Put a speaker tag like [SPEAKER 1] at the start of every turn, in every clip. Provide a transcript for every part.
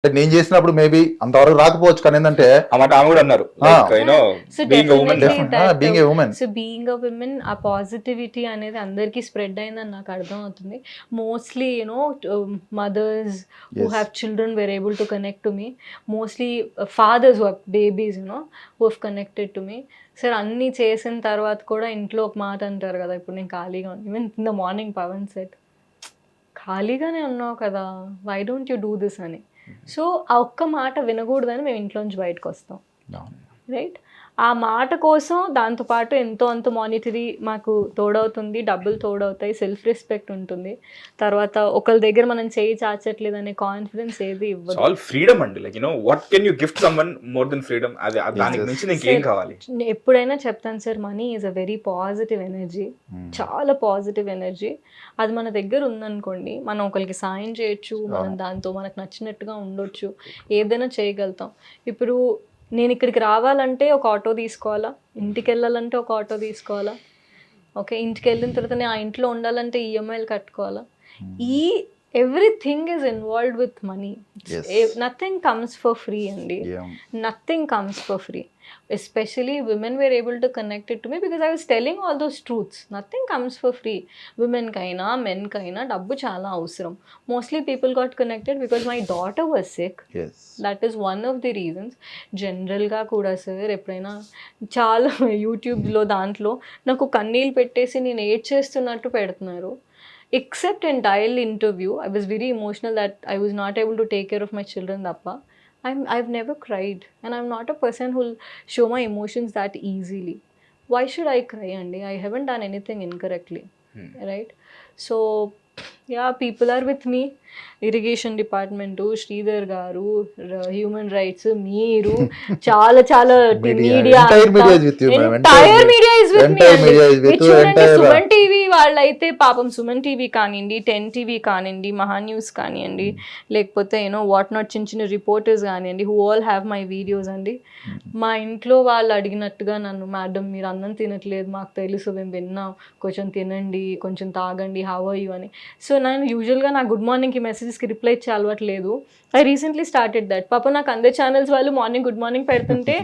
[SPEAKER 1] అంటే నేను చేసినప్పుడు మేబీ అంతవరకు రాకపోవచ్చు, కానీ ఏంటంటే
[SPEAKER 2] ఆ మాట ఆమె కూడా అన్నారు, being woman.
[SPEAKER 1] Being a woman,
[SPEAKER 3] so being a women ఆ పాజిటివిటీ అనేది అందరికీ స్ప్రెడ్ అయిందని నాకు అర్థం అవుతుంది. Mostly mothers who have children were able to connect to me, mostly fathers who have babies who have connected to me. Sir అన్నీ చేసిన తర్వాత కూడా ఇంట్లో ఒక మాట అంటారు కదా, ఇప్పుడు నేను ఖాళీగా even in the morning Pavan సెట్ ఖాళీగానే ఉన్నావు కదా, why don't you do this అని. సో ఆ ఒక్క మాట వినకూడదని మేము ఇంట్లోంచి బయటకు వస్తాం, రైట్. ఆ మాట కోసం దాంతోపాటు ఎంతో అంత మానిటరీ మాకు తోడవుతుంది, డబ్బులు తోడవుతాయి, సెల్ఫ్ రెస్పెక్ట్ ఉంటుంది, తర్వాత ఒకరి దగ్గర మనం చేయి చాచట్లేదు అనే కాన్ఫిడెన్స్ ఏది ఇవ్వదు.
[SPEAKER 2] ఆల్ ఫ్రీడమ్ అండి, like what can you gift someone more than freedom, అది దానికి మించి ఇంకేం కావాలి.
[SPEAKER 3] ఎప్పుడైనా చెప్తాను sir, money is a very positive energy, చాలా పాజిటివ్ ఎనర్జీ. అది మన దగ్గర ఉందనుకోండి, మనం ఒకరికి సాయం చేయొచ్చు, మనం దాంతో మనకు నచ్చినట్టుగా ఉండొచ్చు, ఏదైనా చేయగలుగుతాం. ఇప్పుడు నేను ఇక్కడికి రావాలంటే ఒక ఆటో తీసుకోవాలా, ఇంటికి వెళ్ళాలంటే ఒక ఆటో తీసుకోవాలా, ఓకే, ఇంటికి వెళ్ళిన తర్వాత నేను ఆ ఇంట్లో ఉండాలంటే ఈఎంఐలు కట్టుకోవాలా. ఈ everything is involved with money. Nothing comes for free అండి, nothing comes for free. Especially women were able to connect it to me because I was telling all those truths. Nothing comes for free. Women kaina, men kaina, dabbu chala avsaram. Mostly people got connected because my daughter was sick.
[SPEAKER 1] yes,
[SPEAKER 3] That is one of the reasons. General ga kuda sir eppadaina chala YouTube lo dantlo naku kanneel pettesi nenu ఏడ్ చేస్తున్నట్టు పెడుతున్నారు. Except in dial interview, I was very emotional that I was not able to take care of my children dappa. I've never cried, and I'm not a person who'll show my emotions that easily. Why should I cry, Andy? I haven't done anything incorrectly, right? So yeah, people are with me. Irrigation department, Sridhar garu, human rights, మీరు, చాలా చాలా media, entire media is with me అండి. మీరు చూడండి, Suman TV వాళ్ళైతే పాపం, Suman TV కానివ్వండి, 10 TV కానివ్వండి, మహా న్యూస్ కానివ్వండి, లేకపోతే వాట్ నాట్ చిన్న చిన్న రిపోర్టర్స్ కానివ్వండి, who all have my videos అండి. మా ఇంట్లో వాళ్ళు అడిగినట్టుగా నన్ను, మేడం మీరు అన్నం తినట్లేదు, మాకు తెలుసు, మేము విన్నాం, కొంచెం తినండి, కొంచెం తాగండి, హౌ ఆర్ యూ అని. సో నేను యూజువల్గా నా గుడ్ మార్నింగ్కి మెసేజెస్కి రిప్లై ఇచ్చే అలవాటు లేదు. I recently started that. పాప నాకు అందరి ఛానల్స్ వాళ్ళు మార్నింగ్ గుడ్ మార్నింగ్ పెడుతుంటే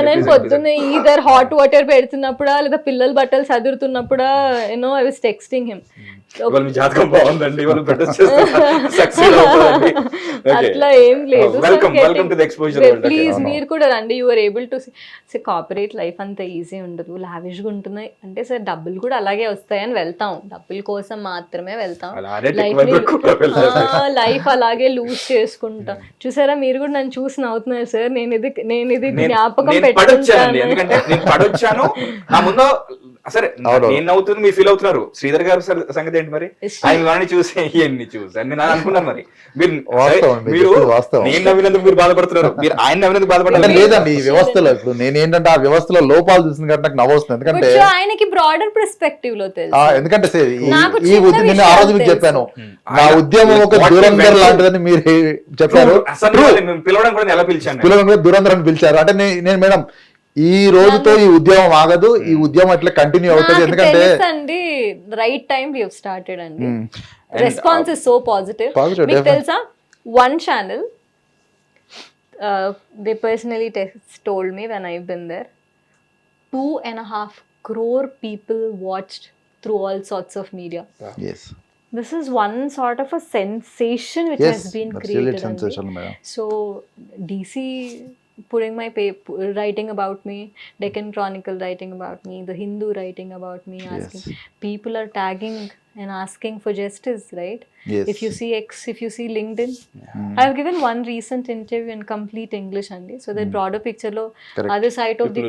[SPEAKER 3] నేను పొద్దున్న ఈదర్ హాట్ వాటర్ పెడుతున్నప్పుడా లేదా పిల్లల బట్టలు చదువుతున్నప్పుడా ఐ వాస్ టెక్స్టింగ్ హిమ్. అట్లా ఏం లేదు. ప్లీజ్ మీరు కూడా రండి, you are able to say. Corporate life అంత ఈజీ ఉండదు, లావిష్గా ఉంటున్నాయి అంటే సార్ డబ్బులు కూడా అలాగే వస్తాయని వెళ్తాం, డబ్బుల కోసం మాత్రమే వెళ్తాం, లైఫ్ అలాగే లూజ్ చేసుకుంటాం. చూసారా, మీరు కూడా నన్ను చూసి నవ్వుతున్నారు సార్. నేను ఇది జ్ఞాపకం
[SPEAKER 2] పెట్టుకుంటాను. సరే, నేను నవ్వుతుంది, మీరు ఫీల్ అవుతున్నారు. శ్రీధర్ గారు సంగతి ఏంటి మరి? ఆయన చూసి ఇవన్నీ చూసాను నేను అనుకున్నాను. మరి మీరు నేను నవ్వినందుకు మీరు బాధపడుతున్నారు, మీరు ఆయన నవ్వినందుకు బాధపడాలి
[SPEAKER 1] లేదండి. ఈ వ్యవస్థలో ఇప్పుడు నేనేంటంటే ఆ వ్యవస్థలో లోపాలు చూసిన కాబట్టి నాకు నవ్వుతుంది. ఎందుకంటే
[SPEAKER 3] ఆయనకి బ్రాడర్ పర్స్పెక్టివ్ లో తెలుసు.
[SPEAKER 1] ఎందుకంటే ఈ నేను ఆ రోజు మీకు చెప్పాను, నా ఉద్యమం ఒక దురంధర్ లాంటిదని మీరు చెప్పారు.
[SPEAKER 2] పిలవడం కూడా ఎలా పిలిచాను,
[SPEAKER 1] పిలవడం కూడా దురంధర్ అని పిలిచారు. అంటే నేను మేడం ఈ రోజుతో ఈ ఉద్యమం ఆగదు, ఈ ఉద్యమం అట్లా కంటిన్యూ అవుతుంది. ఎందుకంటే
[SPEAKER 3] అండి right time we have started అండి. Response is so positive. మీకు తెలుసా, one channel they personally told me when I've been there, 2.5 crore people watched through all sorts of media.
[SPEAKER 1] yes,
[SPEAKER 3] this is one sort of a sensation which has been created. So DC putting my writing about me, Deccan Chronicle writing about me, The Hindu writing about me, asking, people are tagging and asking for justice, right?
[SPEAKER 1] Yes.
[SPEAKER 3] If you see X, if you see LinkedIn, I have given one recent interview in complete English అండి, so that broader picture లో other side of the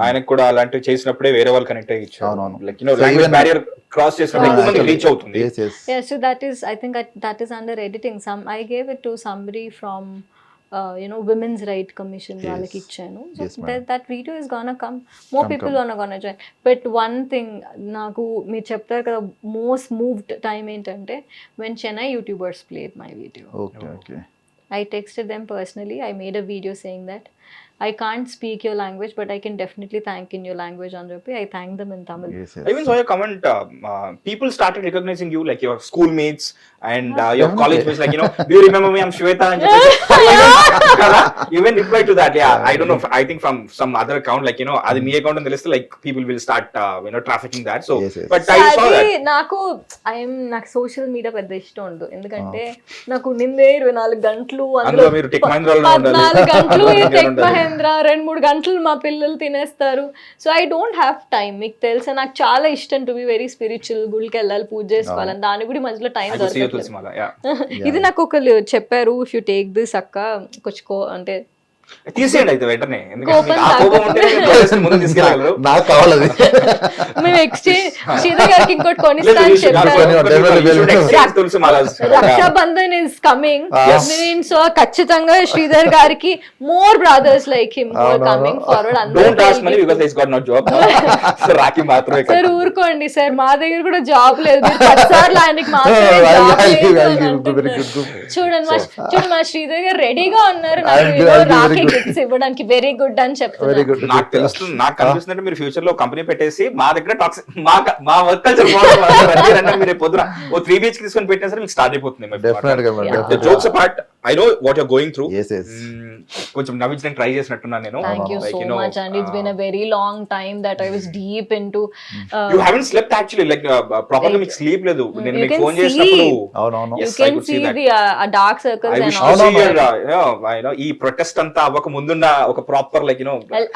[SPEAKER 2] ఆయనకు కూడా అలాంటివి చేసినప్పుడే వేరే వాళ్ళు connect అయ్యొచ్చు, like language barrier cross చేసినప్పుడు ఎక్కువ మందికి రీచ్ అవుతుంది.
[SPEAKER 3] yeah, so that is, I think that is under editing. I gave it to somebody from women's right commission వాళ్ళకి ఇచ్చాను. So that video is gonna come, more people gonna join. But one thing నాకు మీరు చెప్తారు కదా, most moved time ఏంటంటే when Chennai YouTubers played my video.
[SPEAKER 1] okay
[SPEAKER 3] I texted them personally. I made a video saying that I can't speak your language, but I can definitely thank in your language అని చెప్పి I thank them in Tamil.
[SPEAKER 1] Yes, yes.
[SPEAKER 2] I even saw a comment. People started recognizing you, like your schoolmates and your college mates. Like, do you remember me? I'm Shweta. And even reply to that. Yeah, I don't know. I think from some other account, like అది మీ account on the list. Like people will start, trafficking that. So,
[SPEAKER 1] Yes, yes.
[SPEAKER 2] but I saw that.
[SPEAKER 3] నాకు social media పెద్ద ఇష్టం ఉండదు, ఎందుకంటే నాకు ఉన్నిందే 24 గంటలు,
[SPEAKER 2] అందులో మీరు టెక్ మహేంద్రలో ఉండాలి.
[SPEAKER 3] 14 గంటలు ఈ టెక్ మహేంద్ర, 2-3 గంటలు మా పిల్లలు తినేస్తారు. So I don't have time. మీకు తెలుసా, నాకు చాలా ఇష్టం టు బి వెరీ స్పిరిచువల్, గుడికి వెళ్ళాలి, పూజ చేసుకోవాలని, దాని కూడా మధ్యలో time
[SPEAKER 2] I could see you,
[SPEAKER 3] దొరకదు.
[SPEAKER 2] Tulsimala. Yeah.
[SPEAKER 3] ఇది నాకు ఒకళ్ళు చెప్పారు, ఇఫ్ యూ టేక్ దిస్ అక్క కొంచెం అంటే
[SPEAKER 2] తీసేయండి అయితే వెంటనే, ఎందుకంటే
[SPEAKER 3] కోపం
[SPEAKER 2] మీకు ఆ కోపం ఉంటే మీరు process ముందుకు తీసుకెళ్ళగలరు.
[SPEAKER 1] నాకు కావాలి అది.
[SPEAKER 3] మేము ఎక్స్చేంజ్ శ్రీధర్ గారికి ఇంకోటి
[SPEAKER 2] లేదు,
[SPEAKER 3] కొనిస్తా అని
[SPEAKER 2] you should
[SPEAKER 3] చెప్పారు.
[SPEAKER 2] exchange Tulsimala's.
[SPEAKER 3] Rakshabandhan is coming. So ఖచ్చితంగా శ్రీధర్ గారికి more brothers like him coming forward.
[SPEAKER 2] Don't ask money because he's got no job. So rakhi మాత్రమే
[SPEAKER 3] సార్
[SPEAKER 2] కట్టాలి.
[SPEAKER 3] ఊరుకోండి సార్, మా దగ్గర కూడా జాబ్ లేదు, మీరు 10 సార్లు ఆయనకి మాత్రమే job లేదు అని అంటున్నారు. చూడండి మా శ్రీధర్ గారు రెడీగా ఉన్నారు నాకు రాఖీ గిఫ్ట్స్ ఇవ్వడానికి. వెరీ గుడ్ అని
[SPEAKER 1] వెరీ
[SPEAKER 3] చెప్తున్నారు.
[SPEAKER 1] గుడ్.
[SPEAKER 2] నాకు తెలుస్తుంది, నాకు కనిపిస్తుందంటే మీరు ఫ్యూచర్ లో కంపెనీ పెట్టేసి మా దగ్గర టాక్సిక్ మా వర్క్ కల్చర్ బాగుంటుంది. మీరు పొద్దున ఓ 3 BHK తీసుకొని పెట్టినా సరే మీకు స్టార్ట్ అయిపోతుంది.
[SPEAKER 1] Definitely గా madam, definitely.
[SPEAKER 2] Jokes apart, I know what you're going through.
[SPEAKER 1] Yes, yes.
[SPEAKER 2] కొంచెం నవ్వించడానికి ట్రై చేసినట్టున్నాను నేను.
[SPEAKER 3] Thank you so much, and it's been a very long time that I was deep into.
[SPEAKER 2] You haven't slept actually, like properly మీకు sleep లేదు. నేను
[SPEAKER 3] You
[SPEAKER 2] మీకు
[SPEAKER 3] can
[SPEAKER 2] phone చేసినప్పుడు
[SPEAKER 1] అవునవును.
[SPEAKER 3] You
[SPEAKER 2] Yes, I
[SPEAKER 3] can
[SPEAKER 2] could see
[SPEAKER 3] see
[SPEAKER 2] that.
[SPEAKER 3] the dark circles
[SPEAKER 2] I
[SPEAKER 3] and
[SPEAKER 2] wish
[SPEAKER 3] all.
[SPEAKER 2] to see your, ఈ protest అంతా అవ్వక ముందున్న ఒక proper like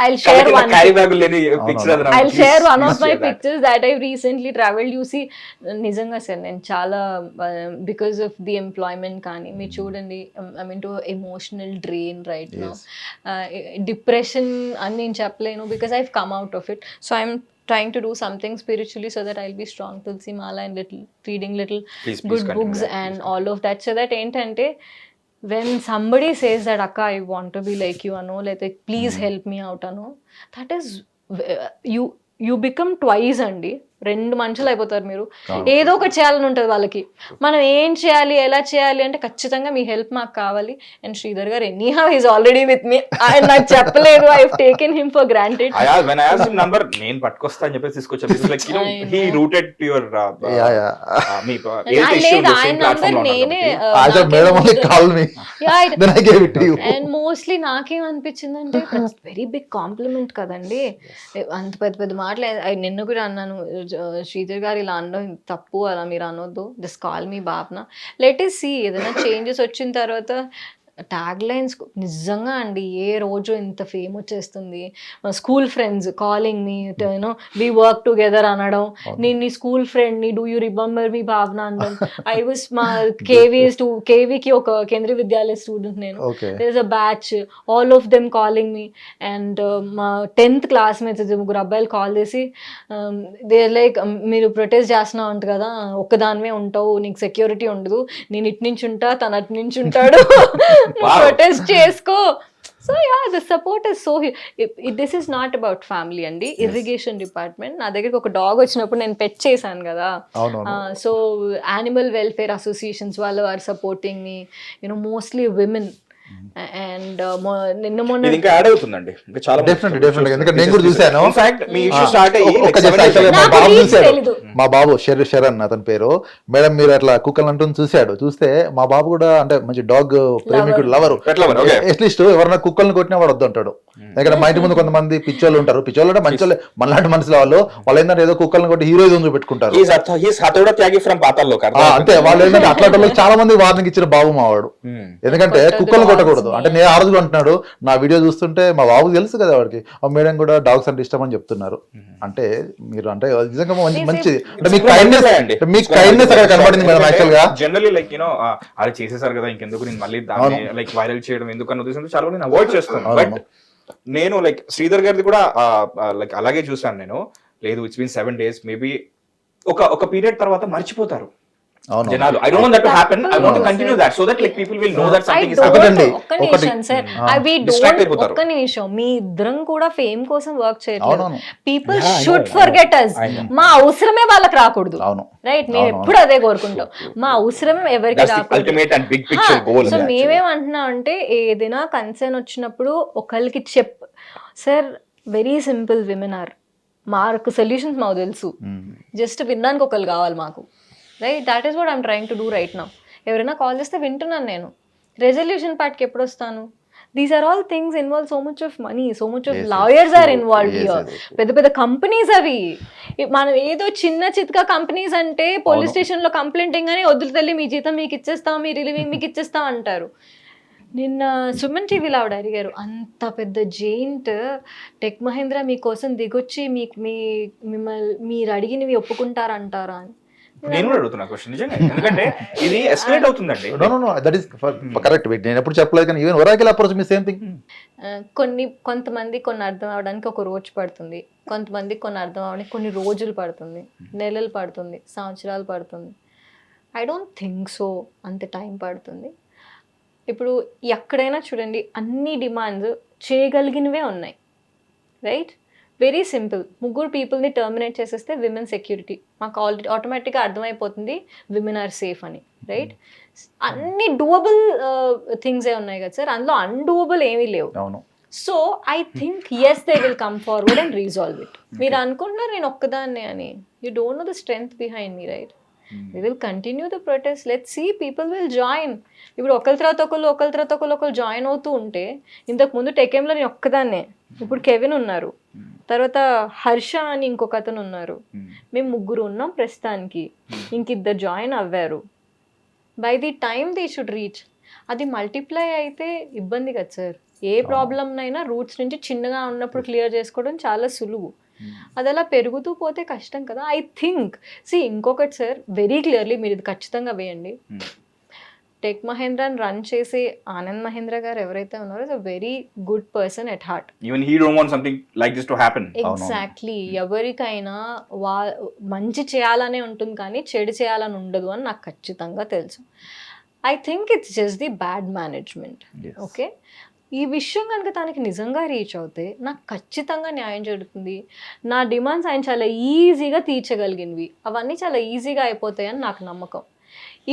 [SPEAKER 3] I'll share one.
[SPEAKER 2] Carry bag లేని పిక్చర్ అది
[SPEAKER 3] I'll share one of my pictures that I've recently traveled. You see, నిజంగా sir నేను చాలా because of the employment కానీ మీరు చూడండి, I'm into emotional drain right now. Depression అని నేను చెప్పలేను because I've come out of it. So I'm trying to do something spiritually so that I'll be strong. Tulsi Mala and reading little
[SPEAKER 2] Please
[SPEAKER 3] good
[SPEAKER 2] continue
[SPEAKER 3] books
[SPEAKER 2] that,
[SPEAKER 3] and all of that. So that ఏంటంటే when somebody says that akka I want to be like you ano, like please help me out ano, that is you become twice అండి. 2 మనుషులు అయిపోతారు మీరు. ఏదో ఒకటి చేయాలని ఉంటుంది వాళ్ళకి. మనం ఏం చేయాలి, ఎలా చేయాలి అంటే ఖచ్చితంగా మీ హెల్ప్ మాకు కావాలి. అండ్ శ్రీధర్ గారు anyhow is already with me. ఆయన నాకు చెప్పలేదు, I have taken him for granted.
[SPEAKER 2] when I asked him number, నేను పట్టుకొస్తా అని చెప్పేసి తీసుకొచ్చాను. Because like he rooted to your me
[SPEAKER 3] లేదు, ఆయన నంబర్ నేనే
[SPEAKER 1] madam call me, then I gave it to you.
[SPEAKER 3] And mostly నాకేమనిపించిందంటే వెరీ బిగ్ కాంప్లిమెంట్ కదండి. అంత పెద్ద పెద్ద మాటలు నిన్న కూడా అన్నాను, శ్రీధర్ గారు ఇలా అనడం తప్పు, అలా మీరు అనొద్దు, జస్ట్ కాల్ మీ భావన. లెట్ us see ఏదైనా చేంజెస్ వచ్చిన తర్వాత ట్యాగ్ లైన్స్ నిజంగా అండి ఏ రోజు ఇంత ఫేమ్ వచ్చేస్తుంది. School friends calling me, we work together అనడం, నేను నీ స్కూల్ ఫ్రెండ్ ని, do you remember me Bhavana అనడం. ఐ వాస్ మా కేవీకి ఒక కేంద్రీయ విద్యాలయ స్టూడెంట్ నేను. There is a batch, all of them calling me. And మా 10th క్లాస్మేట్స్ 3 అబ్బాయిలు కాల్ చేసి దే లైక్ మీరు ప్రొటెస్ట్ చేస్తున్నావు అంట కదా, ఒక్కదానివే ఉంటావు, నీకు సెక్యూరిటీ ఉండదు, నేను ఇటు నుంచి ఉంటా, తను అటు నుంచి ఉంటాడు, ప్రొటెస్ట్ చేసుకో. So yeah, the support is so. This is not about family అండి. ఇరిగేషన్ డిపార్ట్మెంట్ నా దగ్గరికి ఒక డాగ్ వచ్చినప్పుడు నేను పెట్ చేశాను కదా, సో యానిమల్ వెల్ఫేర్ అసోసియేషన్స్ వాళ్ళు are supporting me, mostly women. And నిన్న మొన్న
[SPEAKER 2] ఇది ఇంకా యాడ్ అవుతుందండి, ఇంకా చాలా
[SPEAKER 1] డెఫినెట్లీ ఎందుకంటే నేను కూడా చూశాను.
[SPEAKER 2] ఇన్ఫాక్ట్ మీ ఇష్యూ స్టార్ట్ అయ్యి
[SPEAKER 1] ఒక మా బాబు చూశాడు, మా బాబు శరణ్ అతని పేరు. మేడం మీరు అట్లా కుక్కలు అంటుంది చూశాడు. చూస్తే మా బాబు కూడా అంటే మంచి డాగ్ ప్రేమికుడు, లవరు. అట్లీస్ట్ ఎవరైనా కుక్కల్ని కొట్టినా వాడు వద్దంటాడు. ఎందుకంటే మా ఇంటి ముందు కొంతమంది పిచ్చోళ్ళు ఉంటారు, పిచ్చోళ్ళు అంటే మంచి మనలాంటి మనుషులు, వాళ్ళు ఏంటంటే ఏదో కుక్కల్ని కొట్టి హీరోయిజం చూపెట్టుకుంటారు. అంతే వాళ్ళు ఏంటంటే అట్లాంటి చాలా మంది వార్నింగ్ ఇచ్చిన బాబు మావాడు. ఎందుకంటే కుక్కలు కొట్టకూడదు అంటే నేను ఆ రోజు అంటున్నాడు, నా వీడియో చూస్తుంటే మా బాబు తెలుసు కదా వాడికి, మేడం కూడా డాగ్స్ అంటే ఇష్టం అని చెప్తున్నారు. అంటే మీరు అంటే నిజంగా మంచిది అంటే మీకు కైండ్నెస్ అక్కడ కనబడింది మేడం. యాక్చువల్ గా
[SPEAKER 2] జనరల్లీ లైక్ అది చేసేసారు కదా, ఇంకెందుకు నేను మళ్ళీ దాన్ని లైక్ వైరల్ చేయడం ఎందుకు అన్న ఉద్దేశంతో చాలా నేను అవాయిడ్ చేస్తాను. బట్ నేను లైక్ శ్రీధర్ గారిది కూడా లైక్ అలాగే చూసాను నేను. లేదు, ఇట్స్ బీన్ 7 days, మేబీ ఒక పీరియడ్ తర్వాత మర్చిపోతారు.
[SPEAKER 1] అవును.
[SPEAKER 2] జనాలు I don't want that to happen, I want to continue that so that like people will know that something is
[SPEAKER 1] ఒకటండి,
[SPEAKER 3] ఒక్క నిమిషం సార్, అవి
[SPEAKER 2] Distract అయిపోతారు.
[SPEAKER 3] ఒక్క నిమిషం, మీ ఇద్దరం కూడా ఫేమ్ కోసం వర్క్ చేయట్లేదు.
[SPEAKER 1] అవునవును.
[SPEAKER 3] People should forget us. మా అవసరమే వాళ్ళకి రాకూడదు.
[SPEAKER 1] అవును.
[SPEAKER 3] రైట్, మేము ఎప్పుడు అదే కోరుకుంటాం, మా అవసరమే ఎవరికి
[SPEAKER 2] దట్స్ ది
[SPEAKER 3] రాకూడదు.
[SPEAKER 2] Ultimate and big picture goal.
[SPEAKER 3] So మేమేమంటున్నాం అంటే, ఏదైనా కన్సర్న్ వచ్చినప్పుడు ఒకరికి sir very simple, women are, మాకు సొల్యూషన్స్ మాకు తెలుసు, జస్ట్ వినడానికి ఒకళ్ళు కావాలి మాకు. Right, that is what I'm trying to do right now. ఎవరైనా కాల్ చేస్తే వింటున్నాను నేను. రెజల్యూషన్ పార్ట్కి ఎప్పుడు వస్తాను? These are all things involve so much of money, so much of lawyers are involved here. పెద్ద పెద్ద కంపెనీస్ అవి. మనం ఏదో చిన్న చిత్కా కంపెనీస్ అంటే పోలీస్ స్టేషన్లో కంప్లైంట్ ఇంగానే వద్దులు తల్లి మీ జీతం మీకు ఇచ్చేస్తాం, మీ రిలీవింగ్ మీకు ఇచ్చేస్తాం అంటారు. నిన్న సుమన్ టీవీలో ఆవిడ అడిగారు, అంత పెద్ద జెయింట్ టెక్ మహేంద్ర మీకోసం దిగొచ్చి మిమ్మల్ని మీరు అడిగినవి ఒప్పుకుంటారంటారా అని.
[SPEAKER 2] నేను కూడా అడుగుతున్నా క్వశ్చన్ నిజంగా, ఎందుకంటే ఇది ఎస్కలేట్ అవుతుందండి.
[SPEAKER 1] Know that is correct. నేను ఎప్పుడు చెప్పలేదు, కానీ ఈవెన్ ఒరాకిల్ అప్రోచ్ మీ సేమ్ థింగ్.
[SPEAKER 3] కొంతమంది కొన్ని అర్థం అవడానికి ఒక రోజు పడుతుంది, కొంతమంది కొన్ని అర్థం అవడానికి కొన్ని రోజులు పడుతుంది, నెలలు పడుతుంది, సంవత్సరాలు పడుతుంది. ఐ డోంట్ థింక్ సో అంత టైం పడుతుంది. ఇప్పుడు ఎక్కడైనా చూడండి, అన్ని డిమాండ్స్ చేయగలిగినవే ఉన్నాయి. Right, very simple. ముగ్గురు పీపుల్ని టర్మినేట్ చేసేస్తే విమెన్ సెక్యూరిటీ మాకు ఆల్రెడీ ఆటోమేటిక్గా అర్థమైపోతుంది, విమెన్ ఆర్ సేఫ్ అని. రైట్, అన్ని డూయబుల్ థింగ్సే ఉన్నాయి కదా సార్, అందులో అన్డూయబుల్ ఏమీ లేవు. So I think yes they will come forward and resolve it. మీరు అనుకుంటున్నారు నేను ఒక్కదాన్నే అని. You don't know the strength behind me. Right, we will continue the protest. Let's see, people will join. ఇప్పుడు ఒకరి తర్వాత ఒకరు జాయిన్ అవుతూ ఉంటే, ఇంతకు ముందు టెకెంలో నేను ఒక్కదాన్నే, ఇప్పుడు కెవిన్ ఉన్నారు, తర్వాత హర్ష అని ఇంకొక అతను ఉన్నారు, మేము ముగ్గురు ఉన్నాం ప్రస్తుతానికి, ఇంకిద్దరు జాయిన్ అవ్వారు. By the time they should reach. అది మల్టిప్లై అయితే ఇబ్బంది కదా సార్. ఏ ప్రాబ్లమ్నైనా రూట్స్ నుంచి చిన్నగా ఉన్నప్పుడు క్లియర్ చేసుకోవడం చాలా సులువు. అది అలా పెరుగుతూ పోతే కష్టం కదా. ఐ థింక్ ఇంకొకటి సార్, వెరీ క్లియర్లీ మీరు ఇది ఖచ్చితంగా వేయండి. టెక్ మహేంద్రాని రన్ చేసే ఆనంద్ మహేంద్ర గారు ఎవరైతే ఉన్నారో, is a very good person at heart.
[SPEAKER 2] Even he don't want something like this to happen.
[SPEAKER 3] Exactly, ఎవరికైనా మంచి చేయాలనే ఉంటుంది కానీ చెడు చేయాలని ఉండదు అని నాకు ఖచ్చితంగా తెలుసు. I think it's just the bad management. Okay, ఈ విషయం కనుక తనకి నిజంగా రీచ్ అవుతే నాకు ఖచ్చితంగా న్యాయం జరుగుతుంది. నా డిమాండ్స్ ఆయన చాలా ఈజీగా తీర్చగలిగినవి, అవన్నీ చాలా ఈజీగా అయిపోతాయని నాకు నమ్మకం.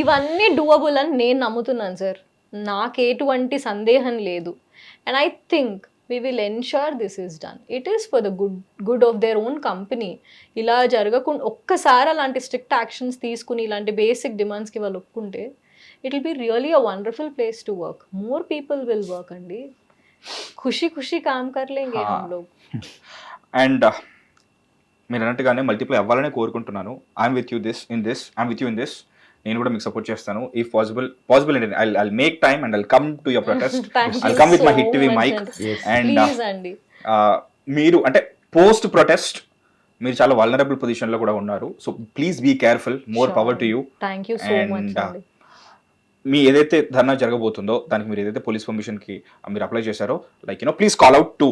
[SPEAKER 3] ఇవన్నీ డూయబుల్ అని నేను నమ్ముతున్నాను సార్, నాకు ఎటువంటి సందేహం లేదు. And I think we will ensure this is done. It is for the good of their own company. ఇలా జరగకుండా ఒక్కసారి అలాంటి స్ట్రిక్ట్ యాక్షన్స్ తీసుకుని ఇలాంటి బేసిక్ డిమాండ్స్కి వాళ్ళు ఒప్పుకుంటే, it will be really a wonderful place to work. More people will work andi. खुशी काम कर लेंगे हम लोग.
[SPEAKER 2] And మీరు అన్నట్టుగానే మల్టిప్లై అవ్వాలనే కోరుకుంటున్నాను. I'm with you in this. నేను కూడా మీకు సపోర్ట్ చేస్తాను. ఇఫ్ పాసిబుల్ అండి, I'll make time and I'll come to your protest. I'll come with my hit TV mic. And మీరు అంటే పోస్ట్ ప్రొటెస్ట్ మీరు చాలా వల్నరబుల్ పొజిషన్ లో కూడా ఉన్నారు. So please be careful. More power to you.
[SPEAKER 3] Thank you so much అండి.
[SPEAKER 2] మీ ఏదైతే ధర్నా జరగబోతుందో దానికి మీరు ఏదైతే పోలీస్ పర్మిషన్ కి మీరు అప్లై చేశారో, like please call out to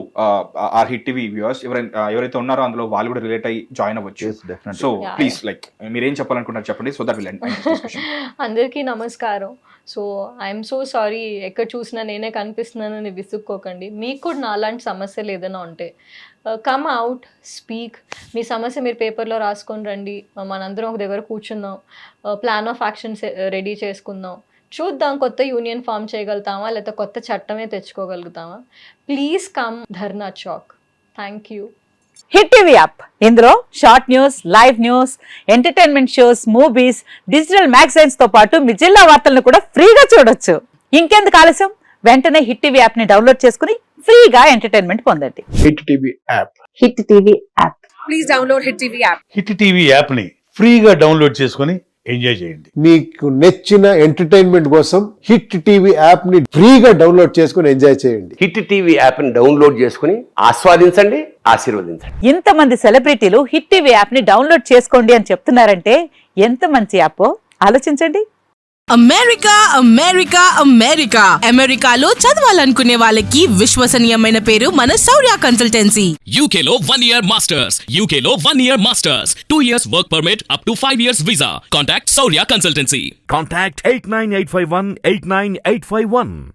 [SPEAKER 2] our hit TV viewers. ఎవరైతే ఉన్నారో అందులో వాళ్ళు కూడా రిలేట్ అయ్యి జాయిన్ అవ్వచ్చు. సో ప్లీజ్ లైక్ మీరు ఏం చెప్పాలనుకుంటున్నారు చెప్పండి. So that will end.
[SPEAKER 3] అందరికీ నమస్కారం. సో ఐఎమ్ సో సారీ, ఎక్కడ చూసినా నేనే కనిపిస్తున్నానని విసుక్కోకండి. మీకు కూడా నాలాంటి సమస్యలు ఏదైనా ఉంటే కమ్ అవుట్, స్పీక్. మీ సమస్య మీరు పేపర్లో రాసుకొని రండి. మనందరం ఒక దగ్గర కూర్చుందాం, ప్లాన్ ఆఫ్ యాక్షన్స్ రెడీ చేసుకుందాం, చూద్దాం కొత్త యూనియన్ ఫామ్ చేయగలుగుతామా లేకపోతే కొత్త చట్టమే తెచ్చుకోగలుగుతామా. Please come Dharna Chowk. Thank you.
[SPEAKER 4] Hit TV app, ఇందులో short news, live news, entertainment shows, movies, digital magazines తో పాటు మీ జిల్లా వార్తలను కూడా ఫ్రీగా చూడొచ్చు. ఇంకెందుకు ఆలస్యం, వెంటనే హిట్ టీవీ యాప్ ని డౌన్లోడ్ చేసుకుని ఫ్రీగా ఎంటర్టైన్మెంట్ పొందండి.
[SPEAKER 5] Hit TV app.
[SPEAKER 4] Hit TV app.
[SPEAKER 6] Please download hit TV app.
[SPEAKER 5] Hit TV app ని ఫ్రీగా డౌన్లోడ్ చేసుకుని ఎంజాయ్ చేయండి.
[SPEAKER 7] మీకు నచ్చిన ఎంటర్టైన్మెంట్ కోసం హిట్ టీవీ యాప్ ని ఫ్రీగా డౌన్లోడ్ చేసుకుని ఎంజాయ్ చేయండి.
[SPEAKER 8] హిట్ టీవీ యాప్ ని డౌన్లోడ్ చేసుకుని ఆస్వాదించండి, ఆశీర్వదించండి.
[SPEAKER 4] ఇంతమంది సెలబ్రిటీలు హిట్ టీవీ యాప్ ని డౌన్లోడ్ చేసుకోండి అని చెప్తున్నారంటే ఎంత మంచి యాప్ ఆలోచించండి.
[SPEAKER 6] అమెరికా అమెరికా అమెరికా అమెరికాలో చదవాలనుకునే వాళ్ళకి విశ్వసనీయమైన పేరు మన శౌర్య కన్సల్టెన్సీ.
[SPEAKER 9] UK లో 1 year masters. UK లో 1 year masters. 2 years work permit up to 5 years visa. Contact Saurya Consultancy.
[SPEAKER 10] Contact 89851 89851.